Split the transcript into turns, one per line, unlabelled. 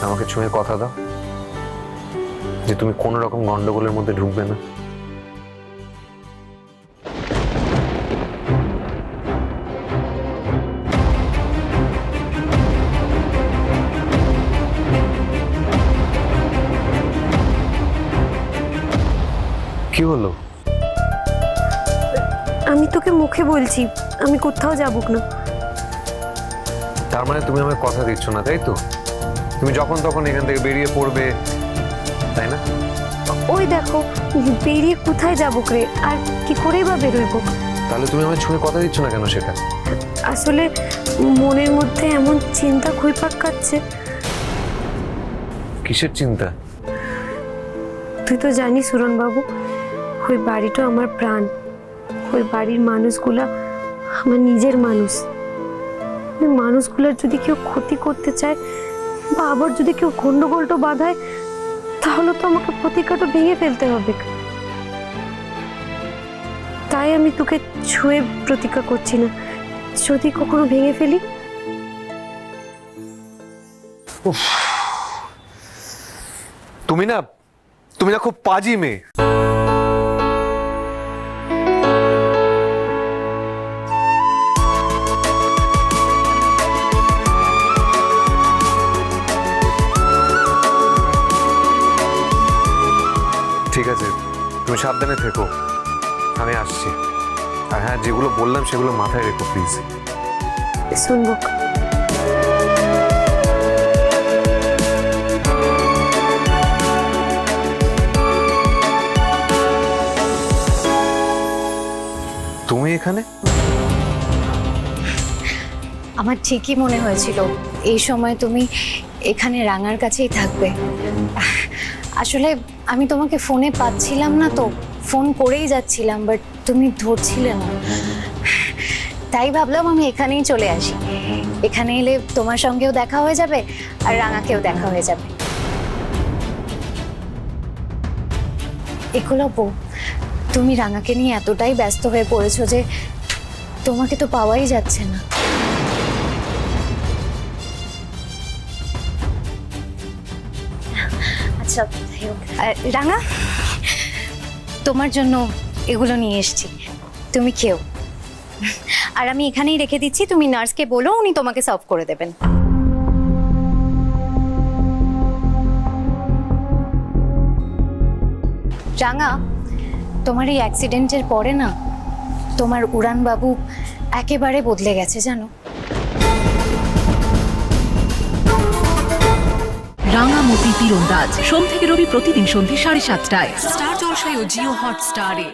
আমাকে ছুঁয়ে কথা দাও যে তুমি কোনো রকম গন্ডগোলের মধ্যে ঢুকবে না। কি হলো?
আমি তোকে মুখে বলছি আমি কোথাও যাবো না।
তার মানে তুমি আমাকে কথা দিচ্ছ না, তাই তো? তুমি যখন তখন এখান থেকে বেরিয়ে পড়বে, তাই না?
ওই দেখো বেরিয়ে কোথায় যাবো রে, আর কি করেই বা বেরোইব?
তাহলে তুমি আমায় ছুঁয়ে কথা দিচ্ছ না কেন সেটা?
আসলে মনের মধ্যে এমন চিন্তা ঘুরপাক খাচ্ছে।
কিসের চিন্তা?
তুই তো জানিস সুরন বাবু, ওই বাড়িটা আমার প্রাণ। ওই বাড়ির মানুষগুলা আমার নিজের মানুষ। ওই মানুষগুলার যদি কেউ ক্ষতি করতে চায় বা আবার যদি কেউ গন্ডগোলটা বাঁধায়, তাহলে তো আমাকে প্রতিজ্ঞাটা ভেঙে ফেলতে হবে। তাই আমি তোকে ছুঁয়ে প্রতিজ্ঞা করছি না, যদি কখনো ভেঙে ফেলি।
তুমি না খুব পাজি মেয়ে। ঠিক আছে, তুমি সাবধানে থেকো, আমি আসছি। আর হ্যাঁ, যেগুলো বললাম সেগুলো মাথায় রেখো প্লিজ।
শুনবো।
তুমি এখানে?
আমার ঠিকই মনে হয়েছিল এই সময় তুমি এখানে রাঙার কাছেই থাকবে। আসলে আমি তোমাকে ফোনে পাচ্ছিলাম না, তো ফোন করেই যাচ্ছিলাম, বাট তুমি ধরছিলে না। তাই ভাবলাম আমি এখানেই চলে আসি। এখানে এলে তোমার সঙ্গেও দেখা হয়ে যাবে আর রাঙাকেও দেখা হয়ে যাবে। একলব্য, তুমি রাঙাকে নিয়ে এতটাই ব্যস্ত হয়ে পড়েছো যে তোমাকে তো পাওয়াই যাচ্ছে না। আচ্ছা রাঙা, তোমার জন্য এগুলো নিয়ে এসেছি, তুমি খেও। আর আমি এখানেই রেখে দিচ্ছি, তুমি নার্সকে বলো, উনি তোমাকে সার্ভ করে দেবেন। রাঙা, তোমার এই অ্যাক্সিডেন্টের পরে না তোমার উড়ান বাবু একেবারে বদলে গেছে জানো।
রাঙামতি তীরন্দাজ সোম থেকে রবি প্রতিদিন সন্ধ্যে 7:30টায় স্টার জলসায় ও জিও হটস্টারে।